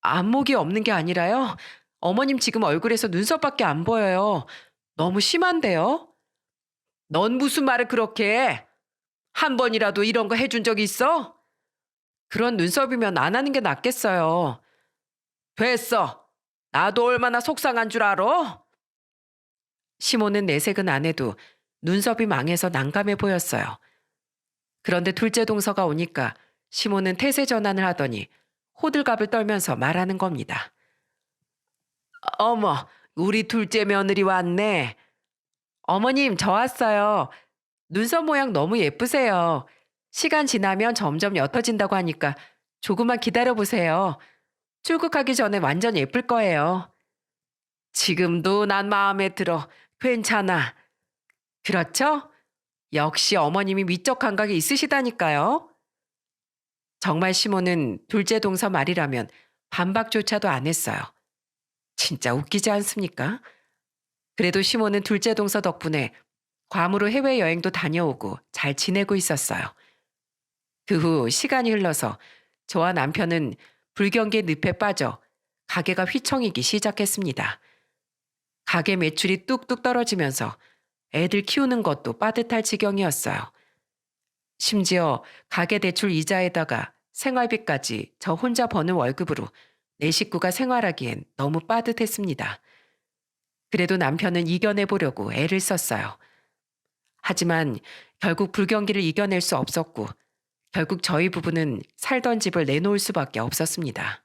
안목이 없는 게 아니라요. 어머님 지금 얼굴에서 눈썹밖에 안 보여요. 너무 심한데요? 넌 무슨 말을 그렇게 해? 한 번이라도 이런 거 해준 적 있어? 그런 눈썹이면 안 하는 게 낫겠어요. 됐어. 나도 얼마나 속상한 줄 알아? 시모는 내색은 안 해도 눈썹이 망해서 난감해 보였어요. 그런데 둘째 동서가 오니까 시모는 태세 전환을 하더니 호들갑을 떨면서 말하는 겁니다. 어머, 우리 둘째 며느리 왔네. 어머님, 저 왔어요. 눈썹 모양 너무 예쁘세요. 시간 지나면 점점 옅어진다고 하니까 조금만 기다려보세요. 출국하기 전에 완전 예쁠 거예요. 지금도 난 마음에 들어. 괜찮아. 그렇죠? 역시 어머님이 미적 감각이 있으시다니까요. 정말 시모는 둘째 동서 말이라면 반박조차도 안 했어요. 진짜 웃기지 않습니까? 그래도 시모는 둘째 동서 덕분에 괌으로 해외여행도 다녀오고 잘 지내고 있었어요. 그 후 시간이 흘러서 저와 남편은 불경기의 늪에 빠져 가게가 휘청이기 시작했습니다. 가게 매출이 뚝뚝 떨어지면서 애들 키우는 것도 빠듯할 지경이었어요. 심지어 가게 대출 이자에다가 생활비까지 저 혼자 버는 월급으로 내 식구가 생활하기엔 너무 빠듯했습니다. 그래도 남편은 이겨내보려고 애를 썼어요. 하지만 결국 불경기를 이겨낼 수 없었고 결국 저희 부부는 살던 집을 내놓을 수밖에 없었습니다.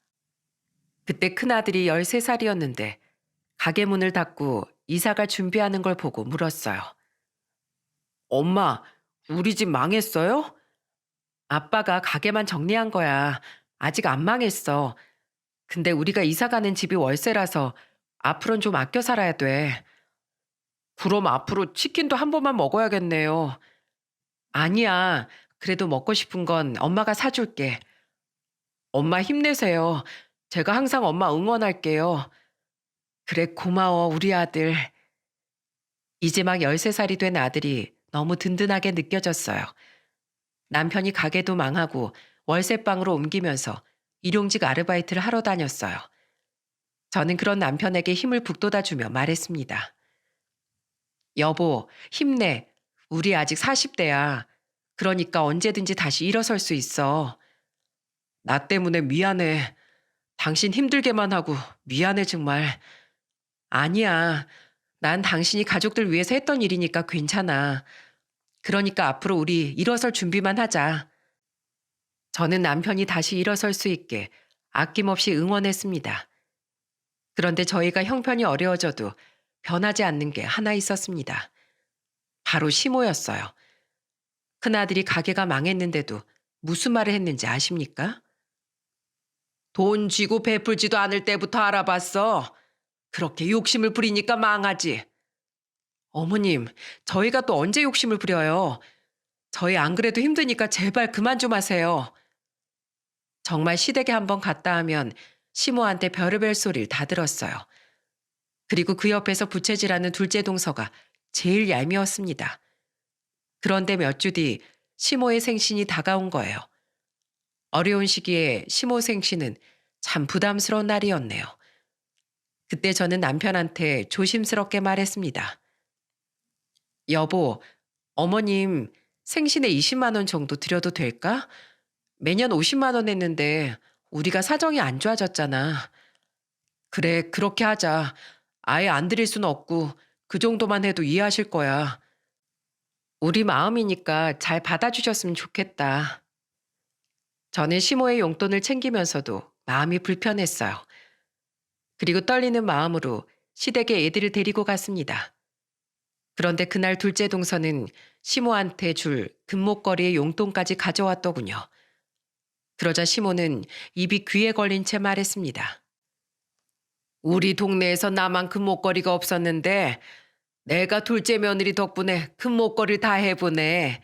그때 큰아들이 13살이었는데 가게 문을 닫고 이사갈 준비하는 걸 보고 물었어요. 엄마, 우리 집 망했어요? 아빠가 가게만 정리한 거야. 아직 안 망했어. 근데 우리가 이사 가는 집이 월세라서 앞으로는 좀 아껴 살아야 돼. 그럼 앞으로 치킨도 한 번만 먹어야겠네요. 아니야. 그래도 먹고 싶은 건 엄마가 사줄게. 엄마 힘내세요. 제가 항상 엄마 응원할게요. 그래, 고마워, 우리 아들. 이제 막 13살이 된 아들이 너무 든든하게 느껴졌어요. 남편이 가게도 망하고 월세방으로 옮기면서 일용직 아르바이트를 하러 다녔어요. 저는 그런 남편에게 힘을 북돋아주며 말했습니다. 여보, 힘내. 우리 아직 40대야. 그러니까 언제든지 다시 일어설 수 있어. 나 때문에 미안해. 당신 힘들게만 하고 미안해 정말. 아니야. 난 당신이 가족들 위해서 했던 일이니까 괜찮아. 그러니까 앞으로 우리 일어설 준비만 하자. 저는 남편이 다시 일어설 수 있게 아낌없이 응원했습니다. 그런데 저희가 형편이 어려워져도 변하지 않는 게 하나 있었습니다. 바로 시모였어요. 큰아들이 가게가 망했는데도 무슨 말을 했는지 아십니까? 돈 쥐고 베풀지도 않을 때부터 알아봤어. 그렇게 욕심을 부리니까 망하지. 어머님, 저희가 또 언제 욕심을 부려요? 저희 안 그래도 힘드니까 제발 그만 좀 하세요. 정말 시댁에 한번 갔다 하면 시모한테 별의별 소리를 다 들었어요. 그리고 그 옆에서 부채질하는 둘째 동서가 제일 얄미웠습니다. 그런데 몇 주 뒤 시모의 생신이 다가온 거예요. 어려운 시기에 시모 생신은 참 부담스러운 날이었네요. 그때 저는 남편한테 조심스럽게 말했습니다. 여보, 어머님 생신에 20만 원 정도 드려도 될까? 매년 50만 원 했는데 우리가 사정이 안 좋아졌잖아. 그래, 그렇게 하자. 아예 안 드릴 수는 없고 그 정도만 해도 이해하실 거야. 우리 마음이니까 잘 받아주셨으면 좋겠다. 저는 시모의 용돈을 챙기면서도 마음이 불편했어요. 그리고 떨리는 마음으로 시댁에 애들을 데리고 갔습니다. 그런데 그날 둘째 동서는 시모한테 줄 금목걸이의 용돈까지 가져왔더군요. 그러자 시모는 입이 귀에 걸린 채 말했습니다. 우리 동네에서 나만 금목걸이가 없었는데 내가 둘째 며느리 덕분에 금목걸이를 다 해보네.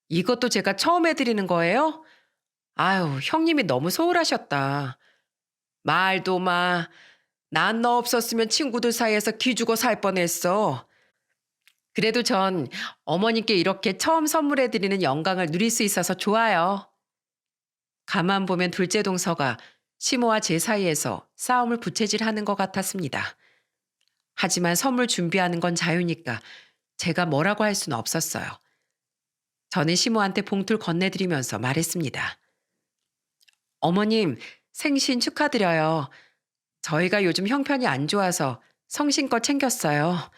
이것도 제가 처음 해드리는 거예요? 아유, 형님이 너무 소홀하셨다. 말도 마. 난 너 없었으면 친구들 사이에서 기죽어 살 뻔했어. 그래도 전 어머님께 이렇게 처음 선물해드리는 영광을 누릴 수 있어서 좋아요. 가만 보면 둘째 동서가 시모와 제 사이에서 싸움을 부채질하는 것 같았습니다. 하지만 선물 준비하는 건 자유니까 제가 뭐라고 할 수는 없었어요. 저는 시모한테 봉투를 건네드리면서 말했습니다. 어머님, 생신 축하드려요. 저희가 요즘 형편이 안 좋아서 성심껏 챙겼어요.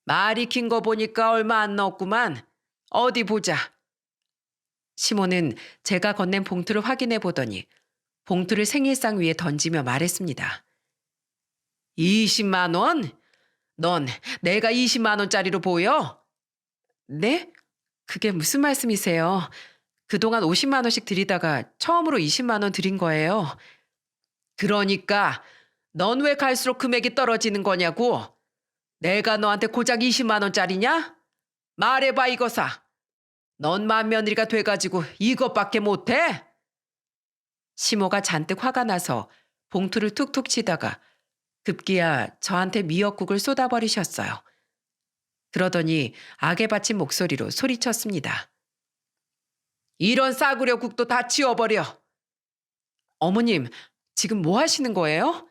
말이 긴 거 보니까 얼마 안 넣었구만. 어디 보자. 시모는 제가 건넨 봉투를 확인해 보더니 봉투를 생일상 위에 던지며 말했습니다. 20만 원? 넌 내가 20만 원짜리로 보여? 네? 그게 무슨 말씀이세요? 그동안 50만 원씩 드리다가 처음으로 20만 원 드린 거예요. 그러니까 넌 왜 갈수록 금액이 떨어지는 거냐고. 내가 너한테 고작 20만 원짜리냐? 말해봐 이거사. 넌 맏며느리가 돼가지고 이것밖에 못해? 시모가 잔뜩 화가 나서 봉투를 툭툭 치다가 급기야 저한테 미역국을 쏟아버리셨어요. 그러더니 악에 받친 목소리로 소리쳤습니다. 이런 싸구려 국도 다 치워버려. 어머님, 지금 뭐 하시는 거예요?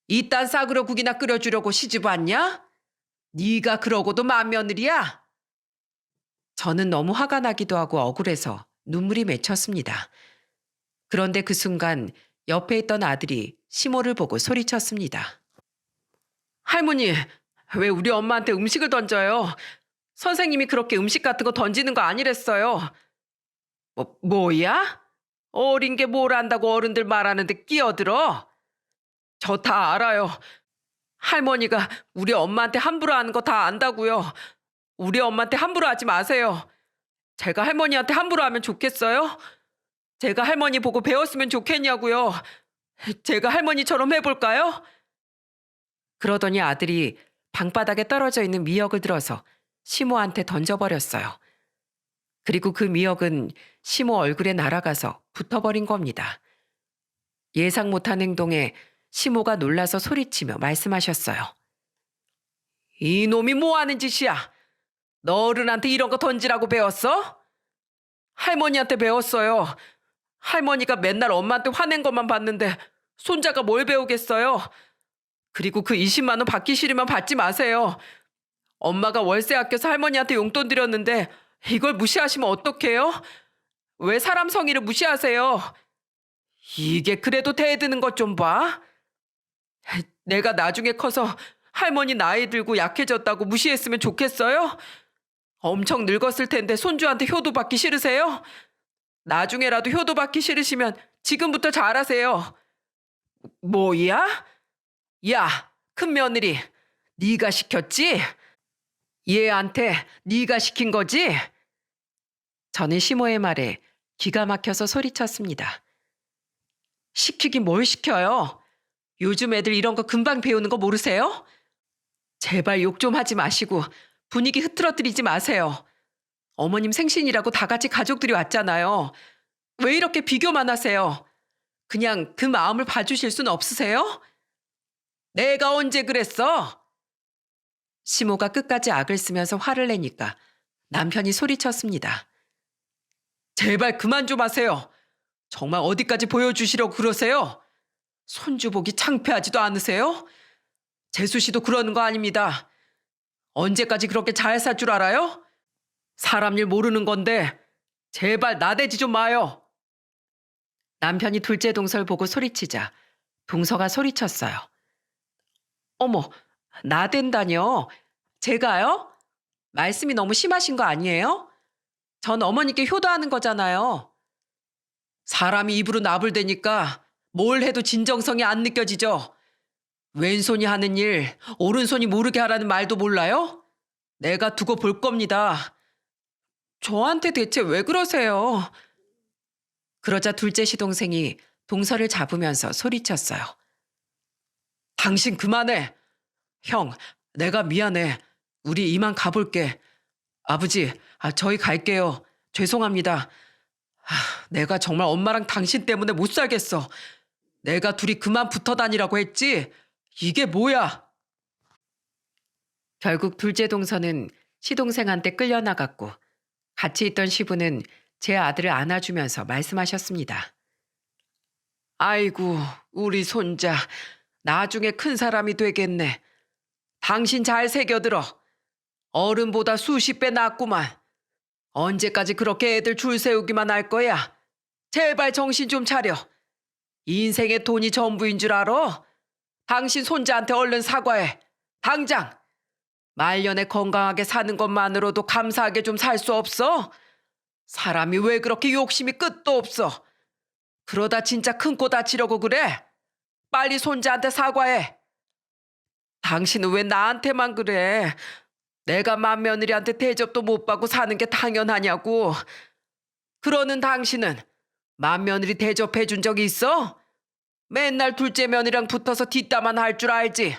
이딴 싸구려 국이나 끓여주려고 시집 왔냐? 네가 그러고도 맏며느리야? 저는 너무 화가 나기도 하고 억울해서 눈물이 맺혔습니다. 그런데 그 순간 옆에 있던 아들이 시모를 보고 소리쳤습니다. 할머니, 왜 우리 엄마한테 음식을 던져요? 선생님이 그렇게 음식 같은 거 던지는 거 아니랬어요. 뭐야? 어린 게 뭘 안다고 어른들 말하는데 끼어들어? 저 다 알아요. 할머니가 우리 엄마한테 함부로 하는 거 다 안다고요. 우리 엄마한테 함부로 하지 마세요. 제가 할머니한테 함부로 하면 좋겠어요? 제가 할머니 보고 배웠으면 좋겠냐고요. 제가 할머니처럼 해볼까요? 그러더니 아들이 방바닥에 떨어져 있는 미역을 들어서 시모한테 던져버렸어요. 그리고 그 미역은 시모 얼굴에 날아가서 붙어버린 겁니다. 예상 못한 행동에 시모가 놀라서 소리치며 말씀하셨어요. 이놈이 뭐하는 짓이야? 너 어른한테 이런 거 던지라고 배웠어? 할머니한테 배웠어요. 할머니가 맨날 엄마한테 화낸 것만 봤는데 손자가 뭘 배우겠어요? 그리고 그 20만 원 받기 싫으면 받지 마세요. 엄마가 월세 아껴서 할머니한테 용돈 드렸는데 이걸 무시하시면 어떡해요? 왜 사람 성의를 무시하세요? 이게 그래도 대드는 것 좀 봐. 내가 나중에 커서 할머니 나이 들고 약해졌다고 무시했으면 좋겠어요? 엄청 늙었을 텐데 손주한테 효도 받기 싫으세요? 나중에라도 효도 받기 싫으시면 지금부터 잘하세요. 뭐야? 야, 큰 며느리, 네가 시켰지? 얘한테 네가 시킨 거지? 저는 시모의 말에 기가 막혀서 소리쳤습니다. 시키긴 뭘 시켜요? 요즘 애들 이런 거 금방 배우는 거 모르세요? 제발 욕 좀 하지 마시고 분위기 흐트러뜨리지 마세요. 어머님 생신이라고 다 같이 가족들이 왔잖아요. 왜 이렇게 비교만 하세요? 그냥 그 마음을 봐주실 순 없으세요? 내가 언제 그랬어? 시모가 끝까지 악을 쓰면서 화를 내니까 남편이 소리쳤습니다. 제발 그만 좀 하세요. 정말 어디까지 보여주시려고 그러세요? 손주 보기 창피하지도 않으세요? 재수 씨도 그러는 거 아닙니다. 언제까지 그렇게 잘 살 줄 알아요? 사람 일 모르는 건데 제발 나대지 좀 마요. 남편이 둘째 동서를 보고 소리치자 동서가 소리쳤어요. 어머, 나댄다뇨? 제가요? 말씀이 너무 심하신 거 아니에요? 전 어머니께 효도하는 거잖아요. 사람이 입으로 나불대니까 뭘 해도 진정성이 안 느껴지죠. 왼손이 하는 일 오른손이 모르게 하라는 말도 몰라요? 내가 두고 볼 겁니다. 저한테 대체 왜 그러세요? 그러자 둘째 시동생이 동서를 잡으면서 소리쳤어요. 당신 그만해. 형, 내가 미안해. 우리 이만 가볼게. 아버지, 저희 갈게요. 죄송합니다. 내가 정말 엄마랑 당신 때문에 못 살겠어. 내가 둘이 그만 붙어 다니라고 했지? 이게 뭐야? 결국 둘째 동서는 시동생한테 끌려나갔고 같이 있던 시부는 제 아들을 안아주면서 말씀하셨습니다. 아이고, 우리 손자. 나중에 큰 사람이 되겠네. 당신 잘 새겨들어. 어른보다 수십 배 낫구만. 언제까지 그렇게 애들 줄 세우기만 할 거야? 제발 정신 좀 차려. 인생의 돈이 전부인 줄 알아? 당신 손자한테 얼른 사과해. 당장. 말년에 건강하게 사는 것만으로도 감사하게 좀 살 수 없어? 사람이 왜 그렇게 욕심이 끝도 없어? 그러다 진짜 큰 코 다치려고 그래? 빨리 손자한테 사과해. 당신은 왜 나한테만 그래? 내가 맏며느리한테 대접도 못 받고 사는 게 당연하냐고. 그러는 당신은 맏며느리 대접해 준 적이 있어? 맨날 둘째 며느리랑 붙어서 뒷담만 할 줄 알지?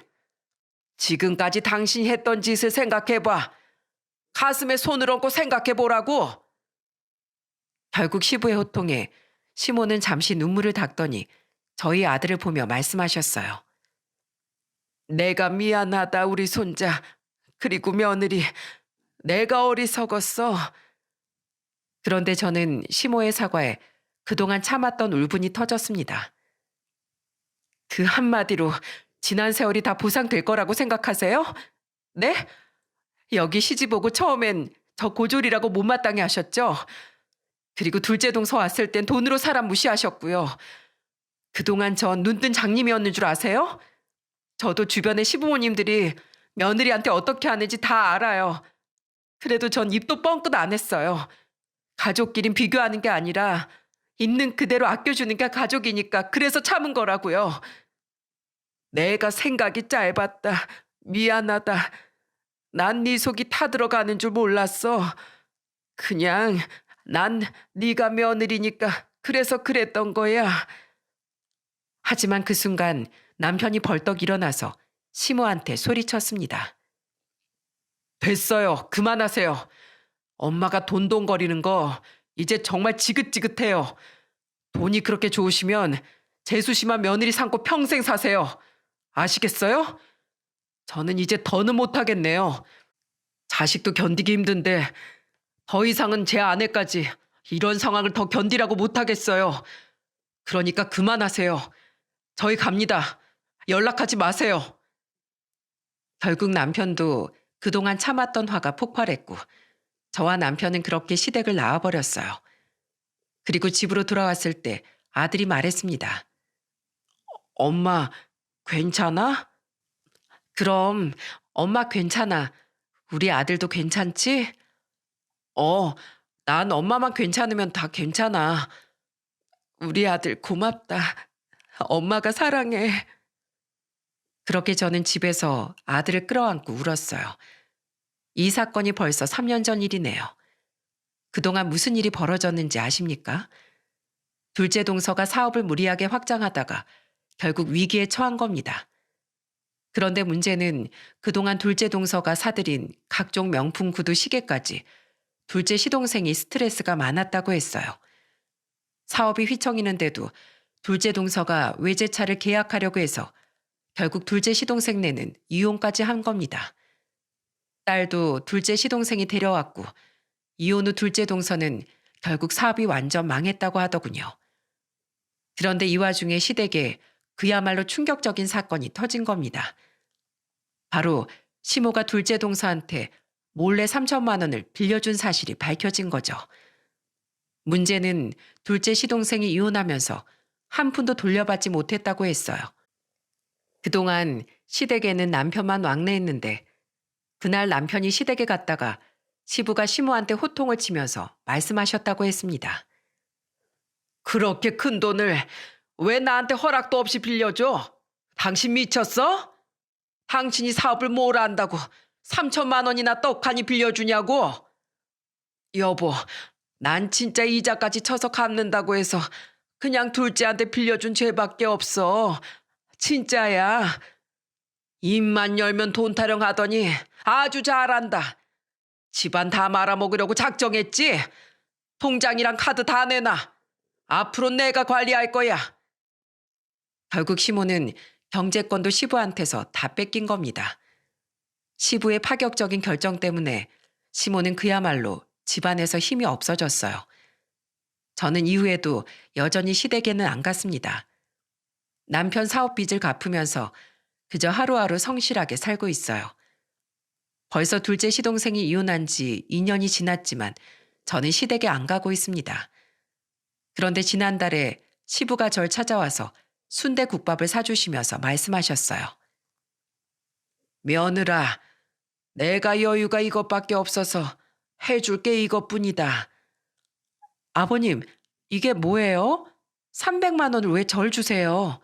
지금까지 당신이 했던 짓을 생각해봐. 가슴에 손을 얹고 생각해보라고. 결국 시부의 호통에 시모는 잠시 눈물을 닦더니 저희 아들을 보며 말씀하셨어요. 내가 미안하다 우리 손자. 그리고 며느리. 내가 어리석었어. 그런데 저는 시모의 사과에 그동안 참았던 울분이 터졌습니다. 그 한마디로 지난 세월이 다 보상될 거라고 생각하세요? 네? 여기 시집 오고 처음엔 저 고졸이라고 못마땅해 하셨죠? 그리고 둘째 동서 왔을 땐 돈으로 사람 무시하셨고요. 그동안 전 눈뜬 장님이었는 줄 아세요? 저도 주변의 시부모님들이 며느리한테 어떻게 하는지 다 알아요. 그래도 전 입도 뻥끗 안 했어요. 가족끼린 비교하는 게 아니라 있는 그대로 아껴주는 게 가족이니까 그래서 참은 거라고요. 내가 생각이 짧았다. 미안하다. 난 네 속이 타들어가는 줄 몰랐어. 그냥 난 네가 며느리니까 그래서 그랬던 거야. 하지만 그 순간 남편이 벌떡 일어나서 시모한테 소리쳤습니다. 됐어요. 그만하세요. 엄마가 돈돈거리는 거 이제 정말 지긋지긋해요. 돈이 그렇게 좋으시면 재수씨만 며느리 삼고 평생 사세요. 아시겠어요? 저는 이제 더는 못하겠네요. 자식도 견디기 힘든데 더 이상은 제 아내까지 이런 상황을 더 견디라고 못하겠어요. 그러니까 그만하세요. 저희 갑니다. 연락하지 마세요. 결국 남편도 그동안 참았던 화가 폭발했고 저와 남편은 그렇게 시댁을 나와버렸어요. 그리고 집으로 돌아왔을 때 아들이 말했습니다. 엄마, 괜찮아? 그럼 엄마 괜찮아. 우리 아들도 괜찮지? 난 엄마만 괜찮으면 다 괜찮아. 우리 아들 고맙다. 엄마가 사랑해. 그렇게 저는 집에서 아들을 끌어안고 울었어요. 이 사건이 벌써 3년 전 일이네요. 그동안 무슨 일이 벌어졌는지 아십니까? 둘째 동서가 사업을 무리하게 확장하다가 결국 위기에 처한 겁니다. 그런데 문제는 그동안 둘째 동서가 사들인 각종 명품 구두 시계까지 둘째 시동생이 스트레스가 많았다고 했어요. 사업이 휘청이는데도 둘째 동서가 외제차를 계약하려고 해서 결국 둘째 시동생네는 이혼까지 한 겁니다. 딸도 둘째 시동생이 데려왔고 이혼 후 둘째 동서는 결국 사업이 완전 망했다고 하더군요. 그런데 이 와중에 시댁에 그야말로 충격적인 사건이 터진 겁니다. 바로 시모가 둘째 동서한테 몰래 3천만 원을 빌려준 사실이 밝혀진 거죠. 문제는 둘째 시동생이 이혼하면서 한 푼도 돌려받지 못했다고 했어요. 그동안 시댁에는 남편만 왕래했는데 그날 남편이 시댁에 갔다가 시부가 시모한테 호통을 치면서 말씀하셨다고 했습니다. 그렇게 큰 돈을 왜 나한테 허락도 없이 빌려줘? 당신 미쳤어? 당신이 사업을 뭘 안다고 3천만 원이나 떡하니 빌려주냐고? 여보, 난 진짜 이자까지 쳐서 갚는다고 해서 그냥 둘째한테 빌려준 죄밖에 없어. 진짜야. 입만 열면 돈 타령하더니 아주 잘한다. 집안 다 말아먹으려고 작정했지? 통장이랑 카드 다 내놔. 앞으로 내가 관리할 거야. 결국 시모는 경제권도 시부한테서 다 뺏긴 겁니다. 시부의 파격적인 결정 때문에 시모는 그야말로 집안에서 힘이 없어졌어요. 저는 이후에도 여전히 시댁에는 안 갔습니다. 남편 사업 빚을 갚으면서 그저 하루하루 성실하게 살고 있어요. 벌써 둘째 시동생이 이혼한 지 2년이 지났지만 저는 시댁에 안 가고 있습니다. 그런데 지난달에 시부가 절 찾아와서 순대국밥을 사주시면서 말씀하셨어요. 며느라, 내가 여유가 이것밖에 없어서 해줄 게 이것뿐이다. 아버님, 이게 뭐예요? 300만 원을 왜 절 주세요?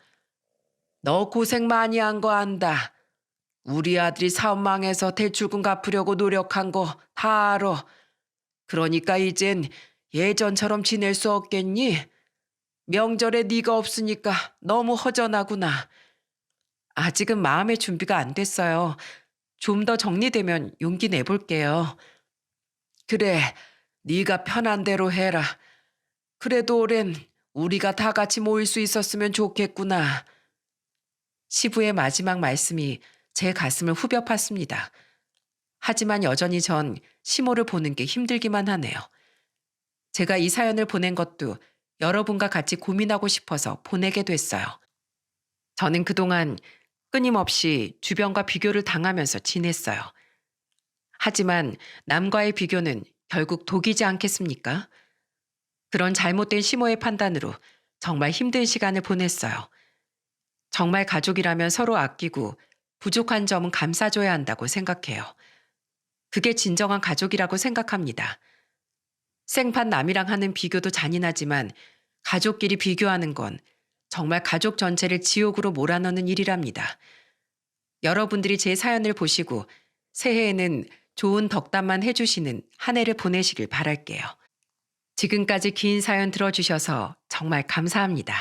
너 고생 많이 한 거 안다. 우리 아들이 사업 망해서 대출금 갚으려고 노력한 거 다 알아. 그러니까 이젠 예전처럼 지낼 수 없겠니? 명절에 네가 없으니까 너무 허전하구나. 아직은 마음의 준비가 안 됐어요. 좀 더 정리되면 용기 내볼게요. 그래, 네가 편한 대로 해라. 그래도 올해는 우리가 다 같이 모일 수 있었으면 좋겠구나. 시부의 마지막 말씀이 제 가슴을 후벼 팠습니다. 하지만 여전히 전 시모를 보는 게 힘들기만 하네요. 제가 이 사연을 보낸 것도 여러분과 같이 고민하고 싶어서 보내게 됐어요. 저는 그동안 끊임없이 주변과 비교를 당하면서 지냈어요. 하지만 남과의 비교는 결국 독이지 않겠습니까? 그런 잘못된 시모의 판단으로 정말 힘든 시간을 보냈어요. 정말 가족이라면 서로 아끼고 부족한 점은 감싸줘야 한다고 생각해요. 그게 진정한 가족이라고 생각합니다. 생판 남이랑 하는 비교도 잔인하지만 가족끼리 비교하는 건 정말 가족 전체를 지옥으로 몰아넣는 일이랍니다. 여러분들이 제 사연을 보시고 새해에는 좋은 덕담만 해주시는 한 해를 보내시길 바랄게요. 지금까지 긴 사연 들어주셔서 정말 감사합니다.